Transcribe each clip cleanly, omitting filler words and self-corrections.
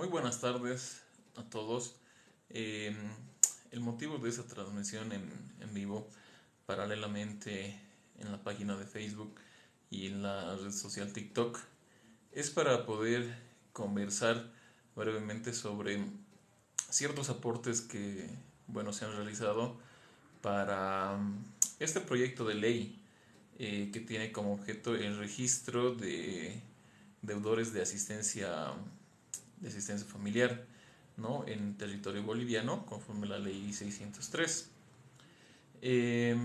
Muy buenas tardes a todos. Eh, el motivo de esta transmisión en vivo, paralelamente en la página de Facebook y en la red social TikTok, es para poder conversar brevemente sobre ciertos aportes que, bueno, se han realizado para este proyecto de ley que tiene como objeto el registro de deudores de asistencia familiar, ¿no? En territorio boliviano, conforme a la ley 603. Eh,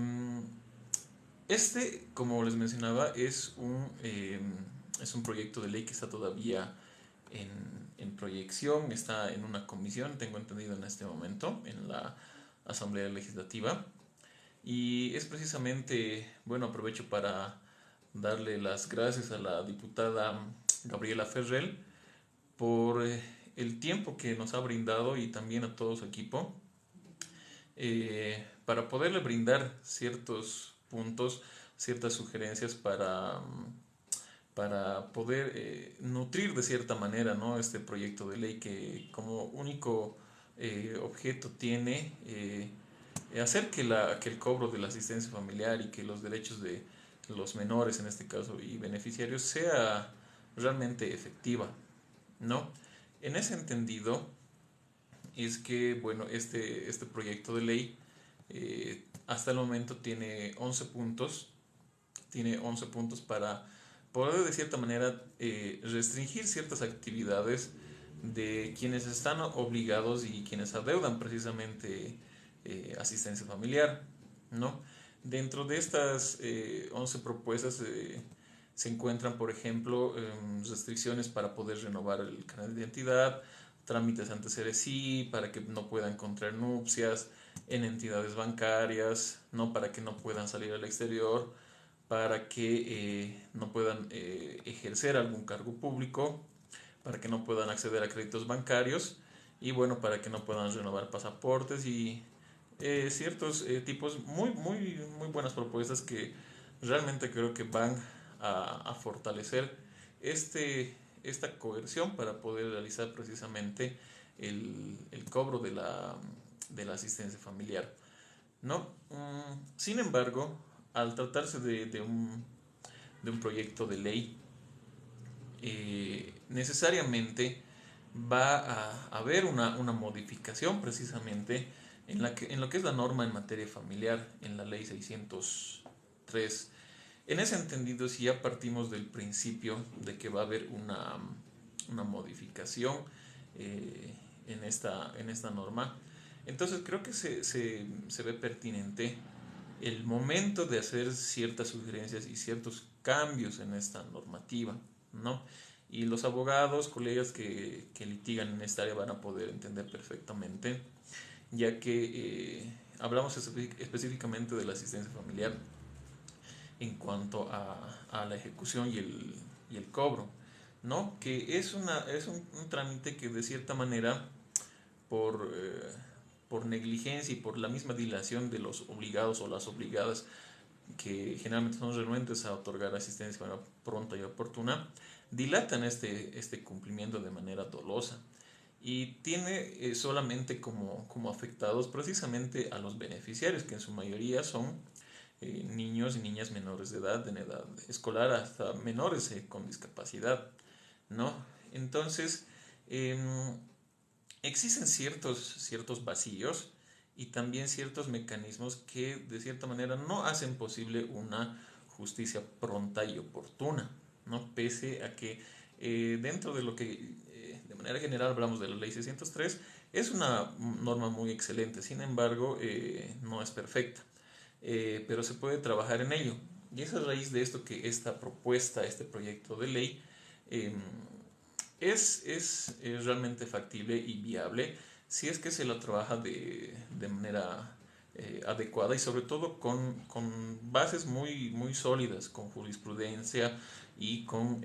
como les mencionaba, es un proyecto de ley que está todavía en proyección, está en una comisión, tengo entendido en este momento, en la Asamblea Legislativa. Y es precisamente, bueno, aprovecho para darle las gracias a la diputada Gabriela Ferrell por el tiempo que nos ha brindado y también a todo su equipo para poderle brindar ciertos puntos, ciertas sugerencias para poder nutrir de cierta manera, ¿no? Este proyecto de ley que como único objeto tiene hacer que el cobro de la asistencia familiar y que los derechos de los menores en este caso y beneficiarios sea realmente efectiva, ¿no? En ese entendido es que, bueno, este proyecto de ley hasta el momento tiene 11 puntos para poder de cierta manera restringir ciertas actividades de quienes están obligados y quienes adeudan precisamente asistencia familiar, ¿no? Dentro de estas 11 propuestas se encuentran, por ejemplo, restricciones para poder renovar el carnet de identidad, trámites ante CERECI para que no puedan contraer nupcias en entidades bancarias, no para que no puedan salir al exterior, para que no puedan ejercer algún cargo público, para que no puedan acceder a créditos bancarios y bueno, para que no puedan renovar pasaportes y ciertos tipos muy buenas propuestas que realmente creo que van a fortalecer esta coerción para poder realizar precisamente el cobro de la asistencia familiar, ¿no? Sin embargo, al tratarse de un proyecto de ley, necesariamente va a haber una modificación precisamente en lo que es la norma en materia familiar, en la ley 603. En ese entendido, si ya partimos del principio de que va a haber una modificación en esta norma, entonces creo que se ve pertinente el momento de hacer ciertas sugerencias y ciertos cambios en esta normativa, ¿no? Y los abogados, colegas que litigan en esta área van a poder entender perfectamente, ya que hablamos específicamente de la asistencia familiar en cuanto a la ejecución y el cobro, ¿no? Que es un trámite que de cierta manera, por, eh, por negligencia y por la misma dilación de los obligados o las obligadas, que generalmente son renuentes a otorgar asistencia de manera pronta y oportuna, dilatan este cumplimiento de manera dolosa y tiene solamente como afectados precisamente a los beneficiarios, que en su mayoría son niños y niñas menores de edad, en edad escolar, hasta menores con discapacidad, ¿no? Entonces, eh, existen ciertos vacíos y también ciertos mecanismos que de cierta manera no hacen posible una justicia pronta y oportuna, ¿no? Pese a que dentro de lo que de manera general hablamos de la ley 603, es una norma muy excelente, sin embargo no es perfecta, pero se puede trabajar en ello. Y es a raíz de esto que esta propuesta, este proyecto de ley, eh, es realmente factible y viable si es que se la trabaja de manera adecuada y sobre todo con bases muy sólidas, con jurisprudencia y con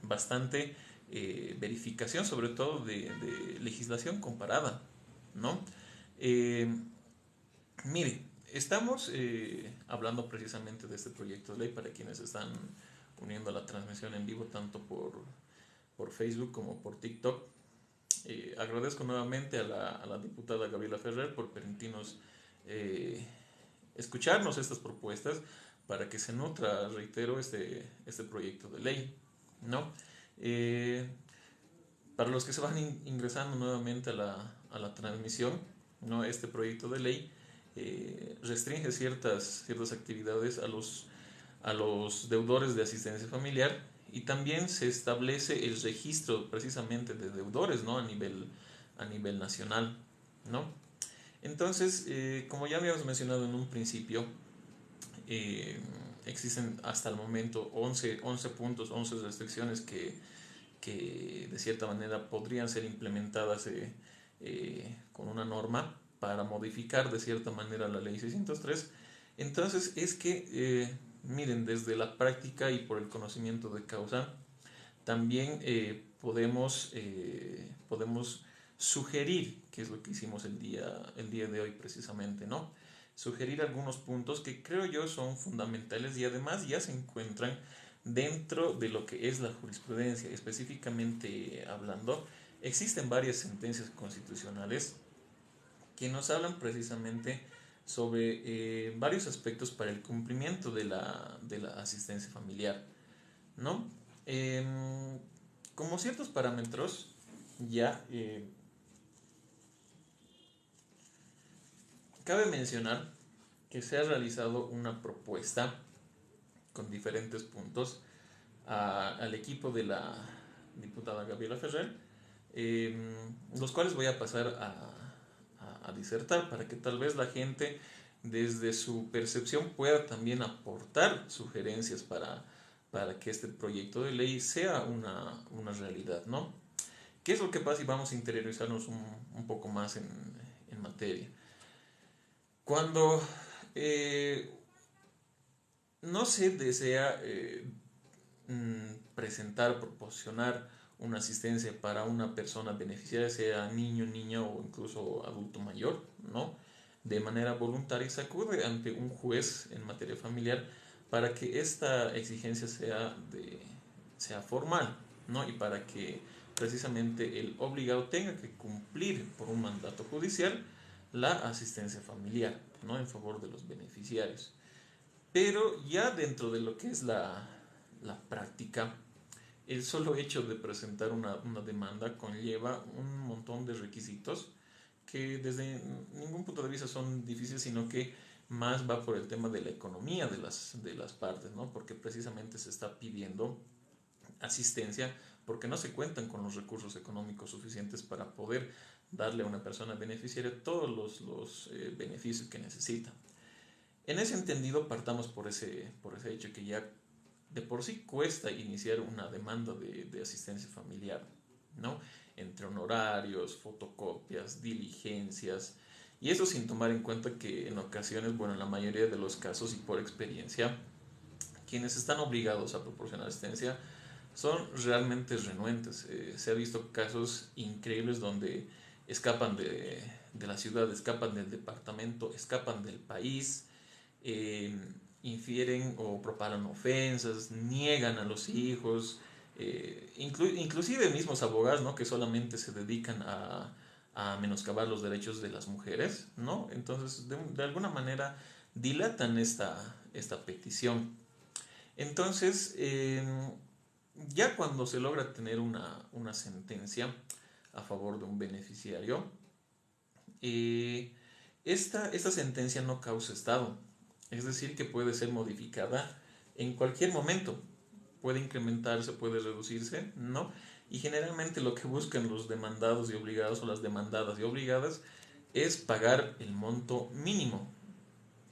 bastante verificación, sobre todo de legislación comparada, ¿no? Eh, Mire, estamos hablando precisamente de este proyecto de ley para quienes están uniendo a la transmisión en vivo tanto por Facebook como por TikTok. Agradezco nuevamente a la diputada Gabriela Ferrer por permitirnos eh, escucharnos estas propuestas para que se nutra, reitero, este proyecto de ley, ¿no? Eh, para los que se van ingresando nuevamente a la transmisión, ¿no? Este proyecto de ley restringe ciertas actividades a los deudores de asistencia familiar y también se establece el registro precisamente de deudores, ¿no? A nivel nacional, ¿no? Entonces, como ya habíamos mencionado en un principio, eh, existen hasta el momento 11 puntos, 11 restricciones que de cierta manera podrían ser implementadas con una norma para modificar de cierta manera la ley 603. Entonces es que, miren, desde la práctica y por el conocimiento de causa, también podemos sugerir, que es lo que hicimos el día de hoy precisamente, ¿no? Sugerir algunos puntos que creo yo son fundamentales y además ya se encuentran dentro de lo que es la jurisprudencia. Específicamente hablando, existen varias sentencias constitucionales que nos hablan precisamente sobre varios aspectos para el cumplimiento de la asistencia familiar, ¿no? Como ciertos parámetros, ya cabe mencionar que se ha realizado una propuesta con diferentes puntos al equipo de la diputada Gabriela Ferrer, los cuales voy a pasar a disertar para que tal vez la gente desde su percepción pueda también aportar sugerencias para que este proyecto de ley sea una realidad, ¿no? ¿Qué es lo que pasa? Y vamos a interiorizarnos un poco más en materia. Cuando eh, no se desea presentar, proporcionar una asistencia para una persona beneficiaria, sea niño, niña o incluso adulto mayor, ¿no? De manera voluntaria se acude ante un juez en materia familiar para que esta exigencia sea formal, ¿no? Y para que precisamente el obligado tenga que cumplir por un mandato judicial la asistencia familiar, ¿no? En favor de los beneficiarios. Pero ya dentro de lo que es la práctica, el solo hecho de presentar una demanda conlleva un montón de requisitos que desde ningún punto de vista son difíciles, sino que más va por el tema de la economía de las partes, ¿no? Porque precisamente se está pidiendo asistencia porque no se cuentan con los recursos económicos suficientes para poder darle a una persona beneficiaria todos los beneficios que necesita. En ese entendido, partamos por ese hecho que ya de por sí cuesta iniciar una demanda de asistencia familiar, ¿no? Entre honorarios, fotocopias, diligencias, y eso sin tomar en cuenta que en ocasiones, bueno, en la mayoría de los casos y por experiencia, quienes están obligados a proporcionar asistencia son realmente renuentes. Se ha visto casos increíbles donde escapan de la ciudad, escapan del departamento, escapan del país, eh, infieren o propalan ofensas, niegan a los hijos, inclusive mismos abogados, ¿no? Que solamente se dedican a menoscabar los derechos de las mujeres, ¿no? Entonces, de alguna manera dilatan esta petición. Entonces, ya cuando se logra tener una sentencia a favor de un beneficiario, eh, esta sentencia no causa estado, es decir, que puede ser modificada en cualquier momento, puede incrementarse, puede reducirse, ¿no? Y generalmente lo que buscan los demandados y obligados o las demandadas y obligadas es pagar el monto mínimo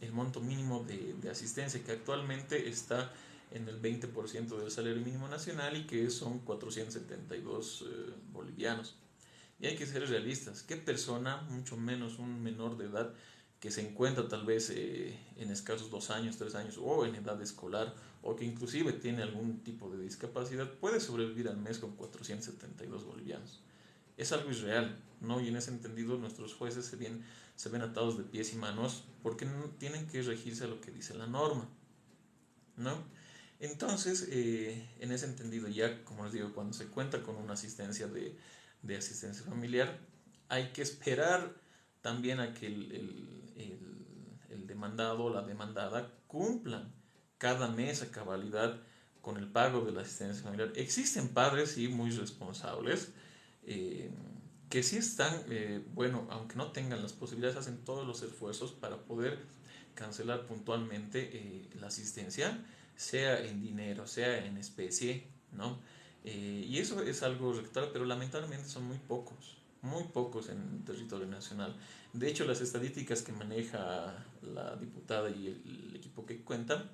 de asistencia, que actualmente está en el 20% del salario mínimo nacional y que son 472 bolivianos. Y hay que ser realistas. ¿Qué persona, mucho menos un menor de edad, que se encuentra tal vez en escasos 2 años, 3 años o en edad escolar o que inclusive tiene algún tipo de discapacidad, puede sobrevivir al mes con 472 bolivianos? Es algo irreal, ¿no? Y en ese entendido nuestros jueces se ven atados de pies y manos porque no tienen que regirse a lo que dice la norma, ¿no? Entonces, en ese entendido, ya como les digo, cuando se cuenta con una asistencia de asistencia familiar, hay que esperar también a que el demandado o la demandada cumplan cada mes a cabalidad con el pago de la asistencia familiar. Existen padres, sí, muy responsables, eh, que sí están, bueno, aunque no tengan las posibilidades, hacen todos los esfuerzos para poder cancelar puntualmente la asistencia, sea en dinero, sea en especie, ¿no? Y eso es algo rectal, pero lamentablemente son muy pocos en el territorio nacional. De hecho, las estadísticas que maneja la diputada y el equipo que cuenta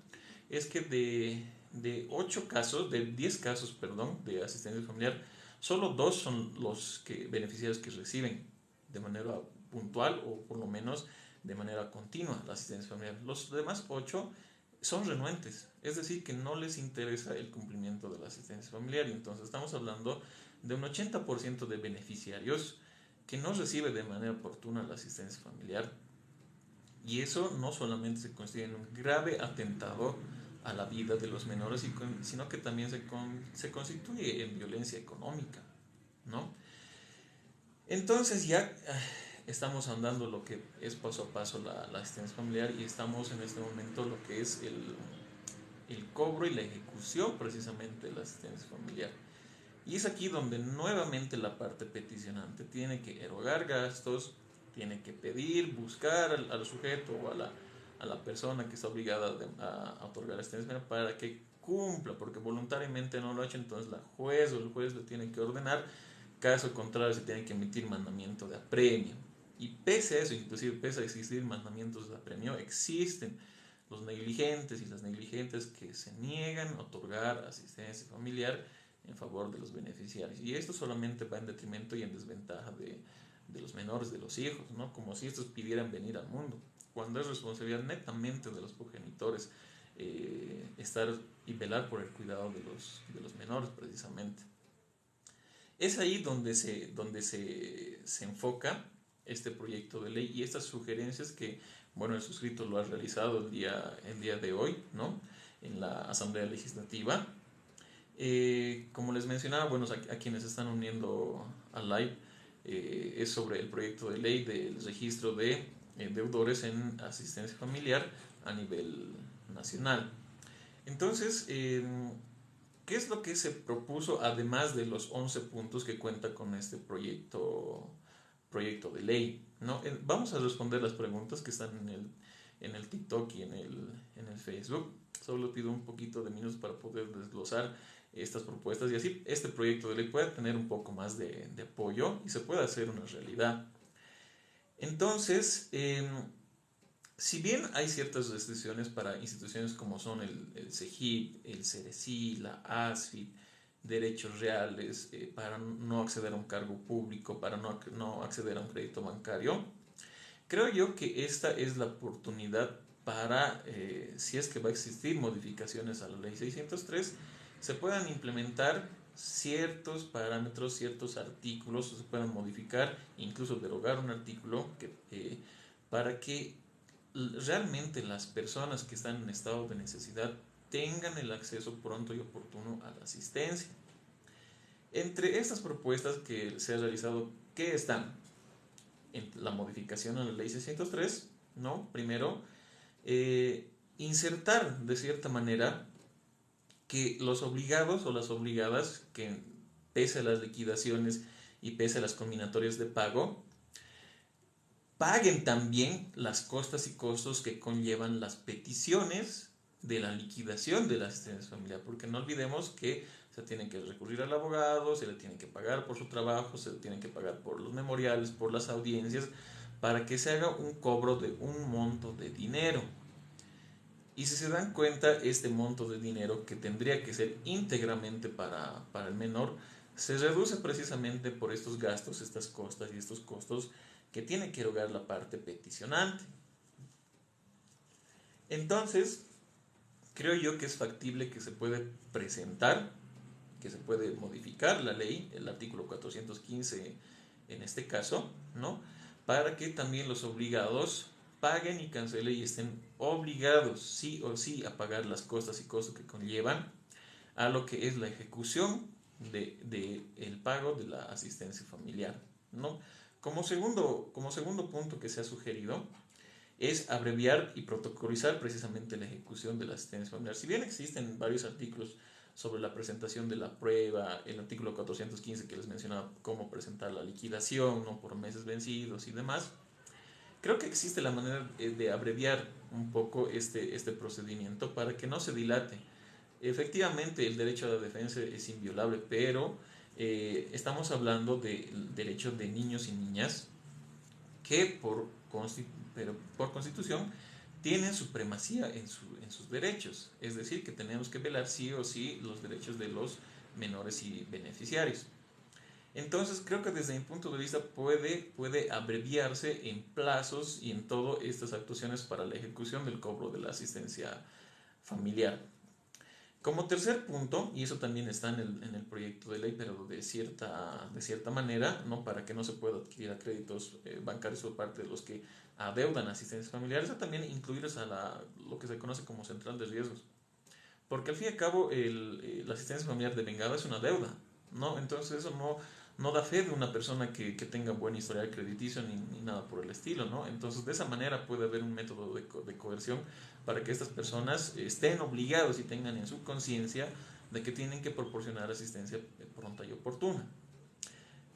es que de 8 casos, de 10 casos, perdón, de asistencia familiar, solo 2 son los beneficiarios que reciben de manera puntual o por lo menos de manera continua la asistencia familiar. Los demás 8 son renuentes, es decir, que no les interesa el cumplimiento de la asistencia familiar. Y entonces estamos hablando de un 80% de beneficiarios que no recibe de manera oportuna la asistencia familiar. Y eso no solamente se constituye en un grave atentado a la vida de los menores, sino que también se constituye en violencia económica, ¿no? Entonces ya estamos andando lo que es paso a paso la asistencia familiar, y estamos en este momento lo que es el cobro y la ejecución precisamente de la asistencia familiar. Y es aquí donde nuevamente la parte peticionante tiene que erogar gastos, tiene que pedir, buscar al sujeto o a la persona que está obligada a otorgar la asistencia para que cumpla, porque voluntariamente no lo ha hecho. Entonces la juez o el juez le tiene que ordenar, caso contrario se tiene que emitir mandamiento de apremio. Y pese a eso, inclusive pese a existir mandamientos de apremio, existen los negligentes y las negligentes que se niegan a otorgar asistencia familiar en favor de los beneficiarios. Y esto solamente va en detrimento y en desventaja de los menores, de los hijos, ¿no? Como si estos pidieran venir al mundo, cuando es responsabilidad netamente de los progenitores estar y velar por el cuidado de los menores precisamente. Es ahí donde se enfoca este proyecto de ley y estas sugerencias que, bueno, el suscrito lo ha realizado el día de hoy, ¿no? En la Asamblea Legislativa. Como les mencionaba, bueno, a quienes están uniendo al live, es sobre el proyecto de ley del registro de deudores en asistencia familiar a nivel nacional. Entonces, ¿qué es lo que se propuso además de los 11 puntos que cuenta con este proyecto de ley? ¿No? Vamos a responder las preguntas que están en el TikTok y en el Facebook. Solo pido un poquito de minutos para poder desglosar estas propuestas y así este proyecto de ley pueda tener un poco más de apoyo y se pueda hacer una realidad. Entonces, si bien hay ciertas restricciones para instituciones como son el CEGIP, el CERECI, la ASFID, derechos reales, para no acceder a un cargo público, para no acceder a un crédito bancario, creo yo que esta es la oportunidad para, si es que va a existir modificaciones a la ley 603, se puedan implementar ciertos parámetros, ciertos artículos, o se puedan modificar, incluso derogar un artículo para que realmente las personas que están en estado de necesidad tengan el acceso pronto y oportuno a la asistencia. Entre estas propuestas que se ha realizado, ¿qué están? En la modificación a la ley 603, ¿no? Primero, insertar de cierta manera que los obligados o las obligadas, que pese a las liquidaciones y pese a las combinatorias de pago, paguen también las costas y costos que conllevan las peticiones de la liquidación de la asistencia familiar, porque no olvidemos que se tienen que recurrir al abogado, se le tiene que pagar por su trabajo, se le tienen que pagar por los memoriales, por las audiencias, para que se haga un cobro de un monto de dinero. Y si se dan cuenta, este monto de dinero que tendría que ser íntegramente para el menor, se reduce precisamente por estos gastos, estas costas y estos costos que tiene que erogar la parte peticionante. Entonces, creo yo que es factible que se puede presentar, que se puede modificar la ley, el artículo 415 en este caso, ¿no? Para que también los obligados paguen y cancelen y estén obligados sí o sí a pagar las costas y costos que conllevan a lo que es la ejecución de el pago de la asistencia familiar, ¿no? Como segundo punto que se ha sugerido es abreviar y protocolizar precisamente la ejecución de la asistencia familiar. Si bien existen varios artículos sobre la presentación de la prueba, el artículo 415 que les mencionaba cómo presentar la liquidación, no por meses vencidos y demás, creo que existe la manera de abreviar un poco este procedimiento para que no se dilate. Efectivamente, el derecho a la defensa es inviolable, pero estamos hablando del derecho de niños y niñas que pero por constitución tienen supremacía en sus derechos. Es decir, que tenemos que velar sí o sí los derechos de los menores y beneficiarios. Entonces creo que desde mi punto de vista puede abreviarse en plazos y en todas estas actuaciones para la ejecución del cobro de la asistencia familiar. Como tercer punto, y eso también está en el proyecto de ley, pero de cierta manera, ¿no? Para que no se pueda adquirir a créditos bancarios por parte de los que adeudan asistencia familiar, eso también incluirles a lo que se conoce como central de riesgos. Porque al fin y al cabo la asistencia familiar devengada es una deuda, ¿no? Entonces eso no da fe de una persona que tenga buen historial crediticio ni nada por el estilo, ¿no? Entonces de esa manera puede haber un método de coerción para que estas personas estén obligados y tengan en su conciencia de que tienen que proporcionar asistencia pronta y oportuna.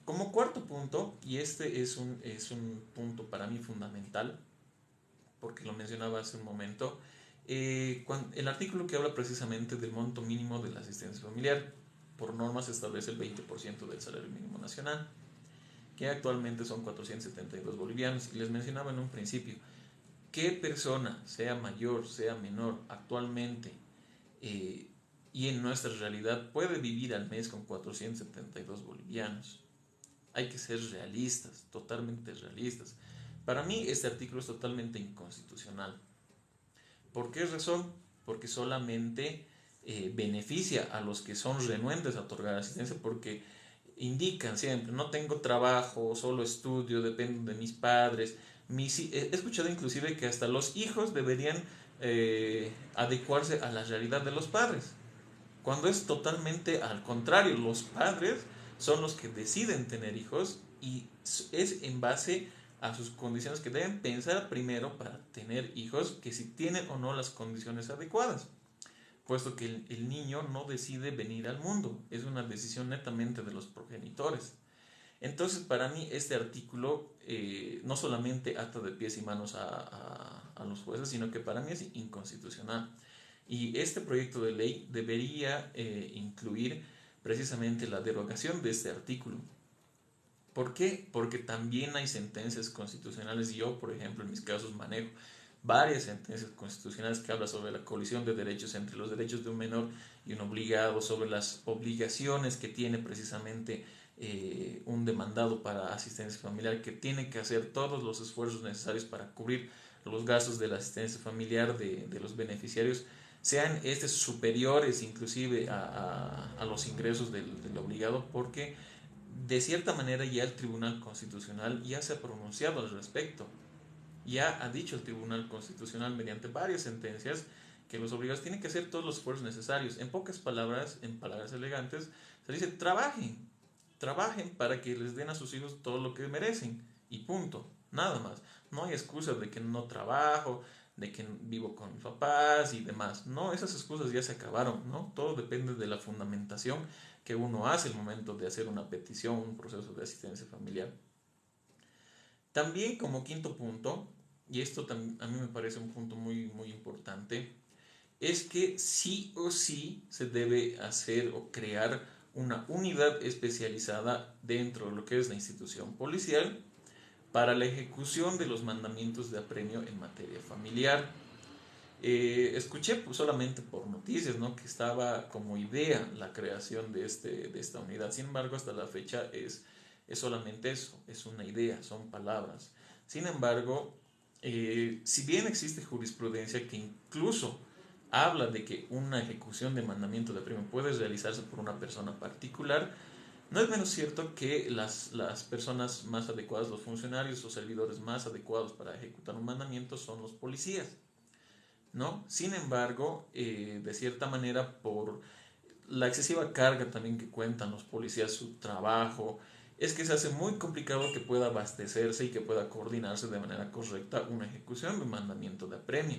Como cuarto punto, y este es un punto para mí fundamental, porque lo mencionaba hace un momento, el artículo que habla precisamente del monto mínimo de la asistencia familiar, por norma se establece el 20% del salario mínimo nacional, que actualmente son 472 bolivianos, y les mencionaba en un principio, ¿qué persona, sea mayor, sea menor, actualmente eh, y en nuestra realidad puede vivir al mes con 472 bolivianos? Hay que ser realistas, totalmente realistas. Para mí este artículo es totalmente inconstitucional. ¿Por qué razón? Porque solamente beneficia a los que son renuentes a otorgar asistencia, porque indican siempre, no tengo trabajo, solo estudio, dependo de mis padres. He escuchado inclusive que hasta los hijos deberían adecuarse a la realidad de los padres, cuando es totalmente al contrario, los padres son los que deciden tener hijos y es en base a sus condiciones que deben pensar primero para tener hijos, que si tienen o no las condiciones adecuadas, puesto que el niño no decide venir al mundo, es una decisión netamente de los progenitores. Entonces, para mí, este artículo no solamente ata de pies y manos a los jueces, sino que para mí es inconstitucional. Y este proyecto de ley debería incluir precisamente la derogación de este artículo. ¿Por qué? Porque también hay sentencias constitucionales. Yo, por ejemplo, en mis casos manejo varias sentencias constitucionales que hablan sobre la colisión de derechos entre los derechos de un menor y un obligado, sobre las obligaciones que tiene precisamente un demandado para asistencia familiar, que tiene que hacer todos los esfuerzos necesarios para cubrir los gastos de la asistencia familiar de los beneficiarios, sean estos superiores inclusive a los ingresos del obligado, porque de cierta manera ya el Tribunal Constitucional ya se ha pronunciado al respecto. Ya ha dicho el Tribunal Constitucional mediante varias sentencias que los obligados tienen que hacer todos los esfuerzos necesarios. En pocas palabras, en palabras elegantes, se dice trabajen para que les den a sus hijos todo lo que merecen y punto, nada más. No hay excusas de que no trabajo, de que vivo con mis papás y demás. No, esas excusas ya se acabaron, ¿no? Todo depende de la fundamentación que uno hace al momento de hacer una petición, un proceso de asistencia familiar. También como quinto punto, y esto a mí me parece un punto muy importante, es que sí o sí se debe hacer o crear una unidad especializada dentro de lo que es la institución policial para la ejecución de los mandamientos de apremio en materia familiar. Escuché pues, solamente por noticias, ¿no? Que estaba como idea la creación de esta unidad. Sin embargo, hasta la fecha es solamente eso, es una idea, son palabras. Sin embargo, si bien existe jurisprudencia que incluso habla de que una ejecución de mandamiento de apremio puede realizarse por una persona particular, no es menos cierto que las personas más adecuadas, los funcionarios o servidores más adecuados para ejecutar un mandamiento son los policías, ¿no? Sin embargo, de cierta manera, por la excesiva carga también que cuentan los policías, su trabajo, es que se hace muy complicado que pueda abastecerse y que pueda coordinarse de manera correcta una ejecución de un mandamiento de apremio.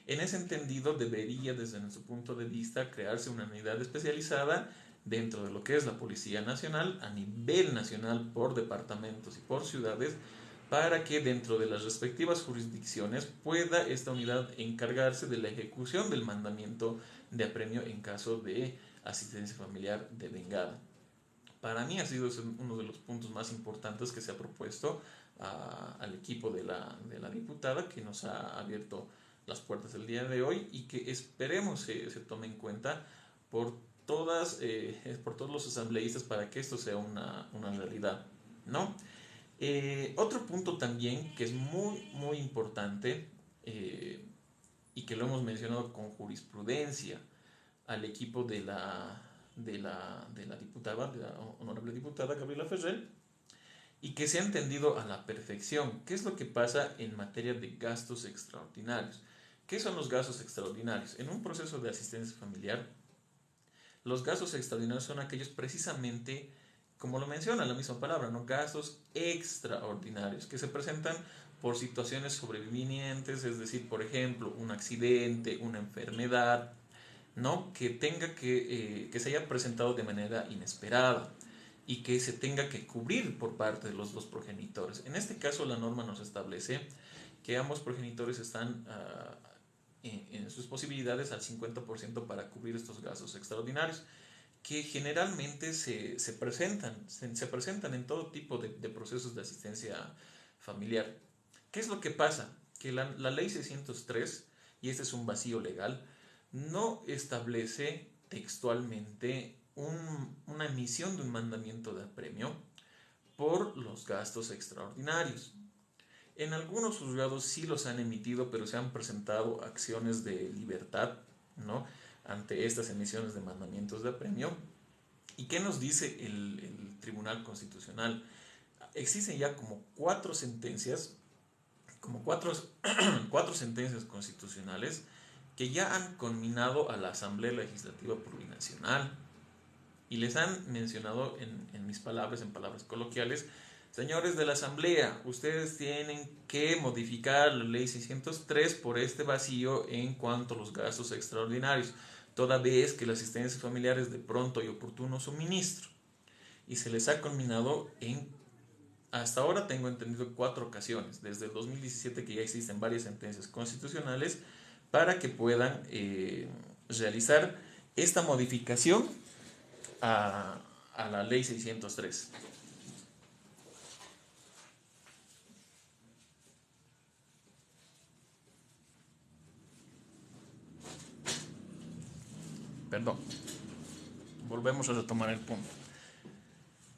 En ese entendido, debería, desde nuestro punto de vista, crearse una unidad especializada dentro de lo que es la Policía Nacional, a nivel nacional, por departamentos y por ciudades, para que dentro de las respectivas jurisdicciones pueda esta unidad encargarse de la ejecución del mandamiento de apremio en caso de asistencia familiar devengada. Para mí ha sido uno de los puntos más importantes que se ha propuesto al equipo de la diputada, que nos ha abierto las puertas el día de hoy y que esperemos se tome en cuenta por, por todos los asambleístas para que esto sea una realidad, ¿no? Otro punto también que es muy, muy importante, y que lo hemos mencionado con jurisprudencia al equipo de la diputada, de la honorable diputada Gabriela Ferrer, y que se ha entendido a la perfección qué es lo que pasa en materia de gastos extraordinarios. ¿Qué son los gastos extraordinarios? En un proceso de asistencia familiar, los gastos extraordinarios son aquellos precisamente, como lo menciona la misma palabra, ¿no? Gastos extraordinarios que se presentan por situaciones sobrevinientes, es decir, por ejemplo, un accidente, una enfermedad, ¿no? Que se haya presentado de manera inesperada y que se tenga que cubrir por parte de los dos progenitores. En este caso, la norma nos establece que ambos progenitores están en sus posibilidades al 50% para cubrir estos gastos extraordinarios, que generalmente se presentan en todo tipo de procesos de asistencia familiar. ¿Qué es lo que pasa? Que la ley 603, y este es un vacío legal, no establece textualmente una emisión de un mandamiento de apremio por los gastos extraordinarios. En algunos juzgados sí los han emitido, pero se han presentado acciones de libertad, ¿no?, ante estas emisiones de mandamientos de apremio. ¿Y qué nos dice el Tribunal Constitucional? Existen ya como cuatro sentencias constitucionales que ya han conminado a la Asamblea Legislativa Plurinacional y les han mencionado en mis palabras, en palabras coloquiales: señores de la Asamblea, ustedes tienen que modificar la ley 603 por este vacío en cuanto a los gastos extraordinarios, toda vez que la asistencia familiar es de pronto y oportuno suministro. Y se les ha conminado hasta ahora tengo entendido, 4 ocasiones, desde el 2017, que ya existen varias sentencias constitucionales para que puedan realizar esta modificación a la ley 603. Perdón, volvemos a retomar el punto.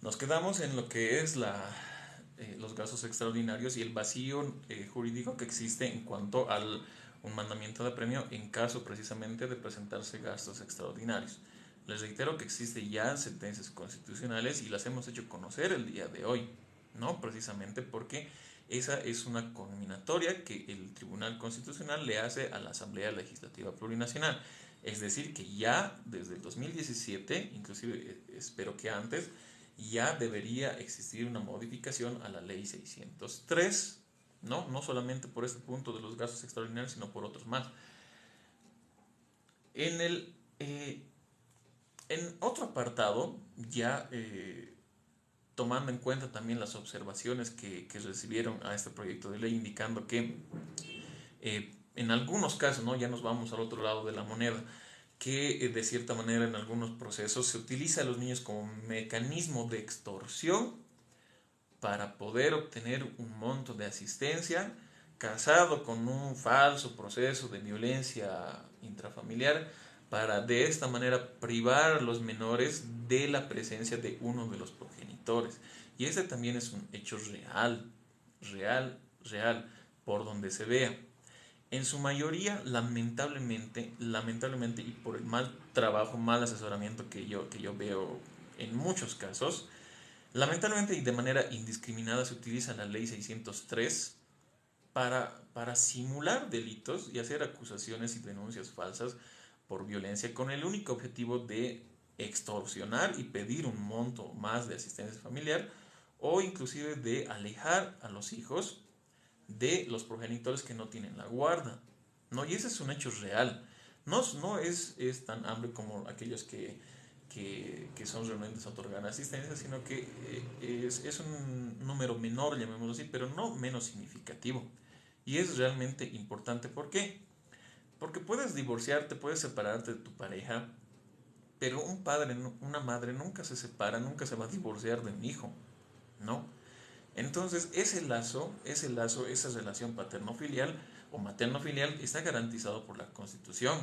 Nos quedamos en lo que es los gastos extraordinarios y el vacío jurídico que existe en cuanto al un mandamiento de apremio en caso precisamente de presentarse gastos extraordinarios. Les reitero que existen ya sentencias constitucionales y las hemos hecho conocer el día de hoy, ¿no? Precisamente porque esa es una conminatoria que el Tribunal Constitucional le hace a la Asamblea Legislativa Plurinacional. Es decir, que ya desde el 2017, inclusive espero que antes, ya debería existir una modificación a la ley 603, ¿no? No solamente por este punto de los gastos extraordinarios, sino por otros más. En otro apartado, ya tomando en cuenta también las observaciones que recibieron a este proyecto de ley, indicando que en algunos casos, ¿no?, ya nos vamos al otro lado de la moneda, que de cierta manera en algunos procesos se utiliza a los niños como mecanismo de extorsión para poder obtener un monto de asistencia, casado con un falso proceso de violencia intrafamiliar, para de esta manera privar a los menores de la presencia de uno de los progenitores. Y este también es un hecho real, por donde se vea. En su mayoría, lamentablemente, y por el mal trabajo, mal asesoramiento que yo veo en muchos casos, lamentablemente y de manera indiscriminada se utiliza la ley 603 para simular delitos y hacer acusaciones y denuncias falsas por violencia con el único objetivo de extorsionar y pedir un monto más de asistencia familiar o inclusive de alejar a los hijos de los progenitores que no tienen la guarda, ¿no? Y ese es un hecho real. No es tan amplio como aquellos que son renuentes a otorgar asistencia, sino que es un número menor, llamémoslo así, pero no menos significativo. Y es realmente importante. ¿Por qué? Porque puedes divorciarte, puedes separarte de tu pareja, pero un padre, una madre nunca se separa, nunca se va a divorciar de un hijo, ¿no? Entonces, esa relación paterno-filial o materno-filial está garantizado por la Constitución.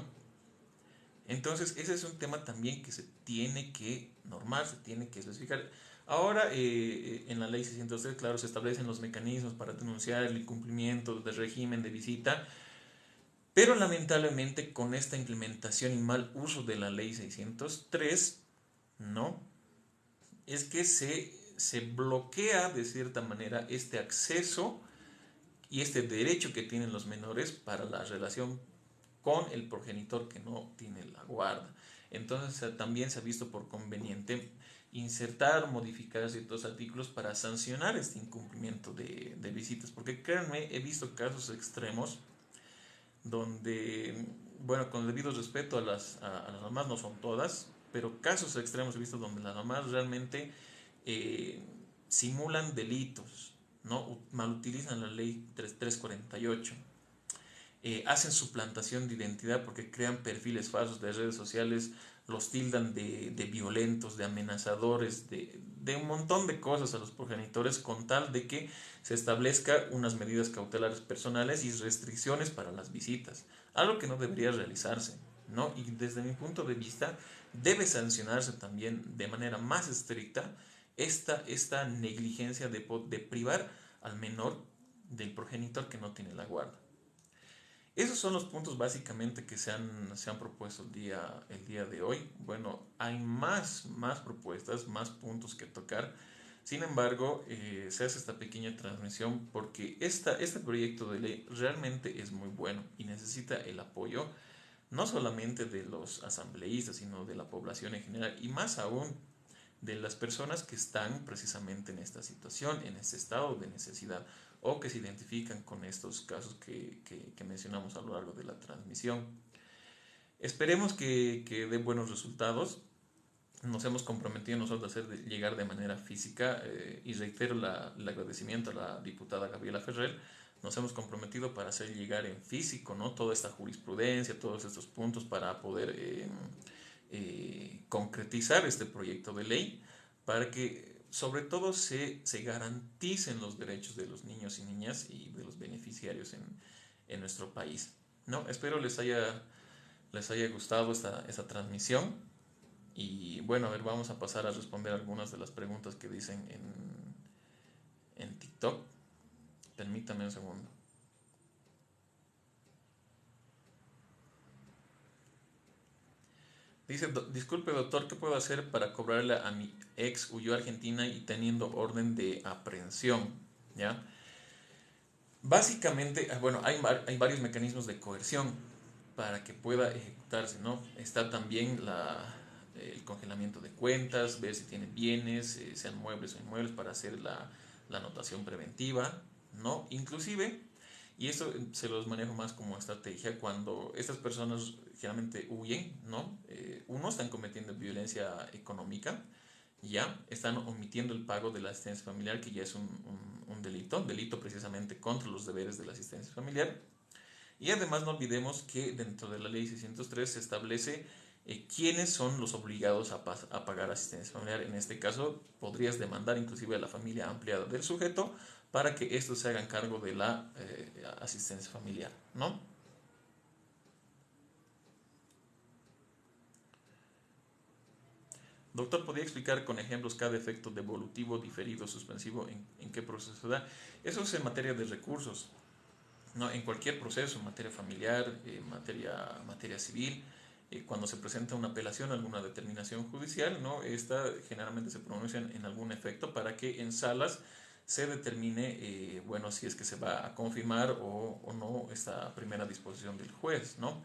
Entonces, ese es un tema también que se tiene que normar, se tiene que especificar. Ahora, en la ley 603, claro, se establecen los mecanismos para denunciar el incumplimiento del régimen de visita, pero lamentablemente con esta implementación y mal uso de la ley 603, ¿no? Es que se bloquea de cierta manera este acceso y este derecho que tienen los menores para la relación con el progenitor que no tiene la guarda. Entonces también se ha visto por conveniente insertar, modificar ciertos artículos para sancionar este incumplimiento de visitas, porque créanme, he visto casos extremos donde, bueno, con el debido respeto a las mamás, no son todas, pero casos extremos he visto donde las mamás realmente eh, simulan delitos, ¿no? Malutilizan la ley 348, hacen suplantación de identidad porque crean perfiles falsos de redes sociales, los tildan de violentos, de amenazadores, de un montón de cosas a los progenitores con tal de que se establezca unas medidas cautelares personales y restricciones para las visitas, algo que no debería realizarse, ¿no? Y desde mi punto de vista debe sancionarse también de manera más estricta esta negligencia de privar al menor del progenitor que no tiene la guarda. Esos son los puntos básicamente que se han propuesto el día de hoy. Bueno, hay más propuestas, más puntos que tocar. Sin embargo, se hace esta pequeña transmisión porque este proyecto de ley realmente es muy bueno y necesita el apoyo no solamente de los asambleístas, sino de la población en general y más aún de las personas que están precisamente en esta situación, en este estado de necesidad o que se identifican con estos casos que mencionamos a lo largo de la transmisión. Esperemos que dé buenos resultados. Nos hemos comprometido nosotros a hacer llegar de manera física y reitero el agradecimiento a la diputada Gabriela Ferrer. Nos hemos comprometido para hacer llegar en físico, ¿no? Toda esta jurisprudencia, todos estos puntos para poder concretizar este proyecto de ley para que sobre todo se garanticen los derechos de los niños y niñas y de los beneficiarios en nuestro país, ¿no? Espero les haya gustado esta transmisión y bueno, a ver, vamos a pasar a responder algunas de las preguntas que dicen en TikTok. Permítame un segundo. Dice, disculpe doctor, ¿qué puedo hacer para cobrarle a mi ex? Huyó a Argentina y teniendo orden de aprehensión, ¿ya? Básicamente, bueno, hay varios mecanismos de coerción para que pueda ejecutarse, ¿no? Está también el congelamiento de cuentas, ver si tiene bienes, sean muebles o inmuebles, para hacer la anotación preventiva, ¿no? Inclusive, y esto se los manejo más como estrategia, cuando estas personas generalmente huyen, ¿no? Uno, están cometiendo violencia económica, ya están omitiendo el pago de la asistencia familiar, que ya es un delito precisamente contra los deberes de la asistencia familiar. Y además no olvidemos que dentro de la ley 603 se establece quiénes son los obligados a pagar asistencia familiar. En este caso podrías demandar inclusive a la familia ampliada del sujeto para que estos se hagan cargo de la asistencia familiar, ¿no? Doctor, ¿podría explicar con ejemplos cada efecto devolutivo, diferido, suspensivo, en qué proceso se da? Eso es en materia de recursos, ¿no? En cualquier proceso, en materia familiar, materia civil, cuando se presenta una apelación a alguna determinación judicial, ¿no? Esta generalmente se pronuncia en algún efecto para que en salas se determine, bueno, si es que se va a confirmar o no esta primera disposición del juez, ¿no?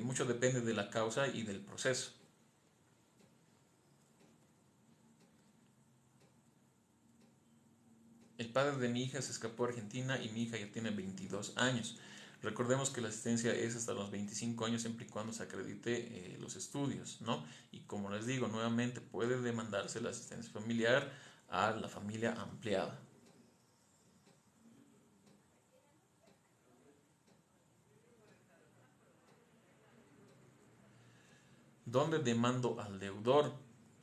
mucho depende de la causa y del proceso. El padre de mi hija se escapó a Argentina y mi hija ya tiene 22 años. Recordemos que la asistencia es hasta los 25 años siempre y cuando se acredite los estudios, ¿no? Y como les digo, nuevamente puede demandarse la asistencia familiar a la familia ampliada. ¿Dónde demando al deudor?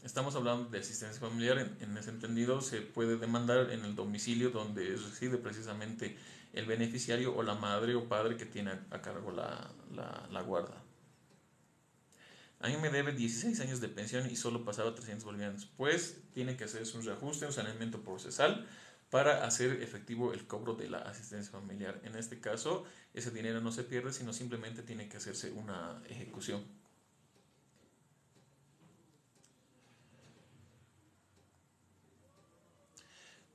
Estamos hablando de asistencia familiar, en ese entendido se puede demandar en el domicilio donde reside precisamente el beneficiario o la madre o padre que tiene a cargo la guarda. A mí me debe 16 años de pensión y solo pasaba 300 bolivianos. Pues tiene que hacerse un reajuste, un saneamiento procesal para hacer efectivo el cobro de la asistencia familiar. En este caso, ese dinero no se pierde, sino simplemente tiene que hacerse una ejecución.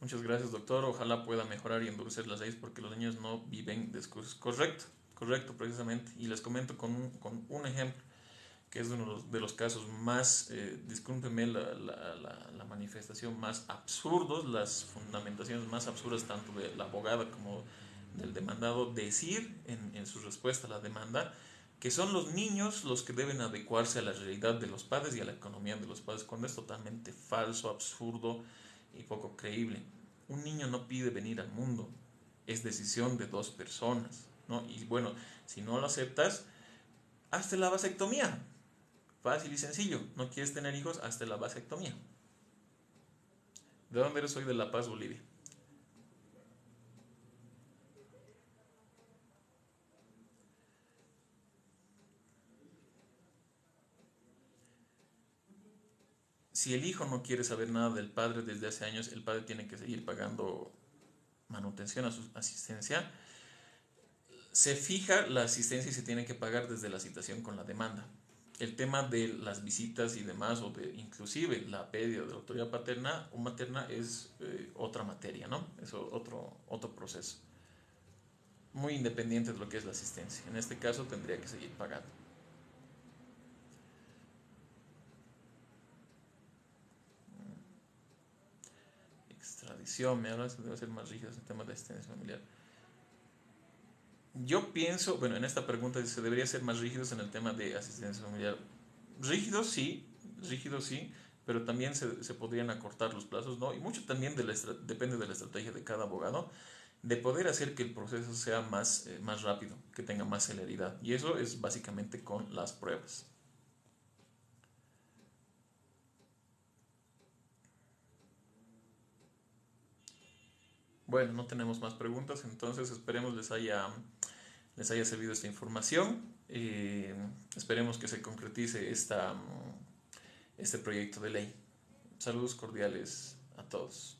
Muchas gracias, doctor. Ojalá pueda mejorar y endurecer las leyes porque los niños no viven de excusas. Correcto, correcto, precisamente. Y les comento con un ejemplo, que es uno de los casos más, discúlpenme la manifestación, más absurdos, las fundamentaciones más absurdas tanto de la abogada como del demandado, decir en su respuesta a la demanda que son los niños los que deben adecuarse a la realidad de los padres y a la economía de los padres, cuando es totalmente falso, absurdo y poco creíble. Un niño no pide venir al mundo, es decisión de dos personas, ¿no? Y bueno, si no lo aceptas, hazte la vasectomía. Fácil y sencillo. ¿No quieres tener hijos? Hazte la vasectomía. ¿De dónde eres? Soy de La Paz, Bolivia. Si el hijo no quiere saber nada del padre desde hace años, el padre tiene que seguir pagando manutención a su asistencia. Se fija la asistencia y se tiene que pagar desde la citación con la demanda. El tema de las visitas y demás, o de inclusive la pérdida de la autoridad paterna o materna, es otra materia, ¿no? Es otro proceso. Muy independiente de lo que es la asistencia. En este caso tendría que seguir pagando. Extradición, me hablas, debe ser más rígido el tema de asistencia familiar. Yo pienso, bueno, en esta pregunta se debería ser más rígidos en el tema de asistencia familiar. Rígidos sí, pero también se podrían acortar los plazos, ¿no? Y mucho también depende de la estrategia de cada abogado, de poder hacer que el proceso sea más rápido, que tenga más celeridad. Y eso es básicamente con las pruebas. Bueno, no tenemos más preguntas, entonces esperemos les haya servido esta información. Esperemos que se concretice este proyecto de ley. Saludos cordiales a todos.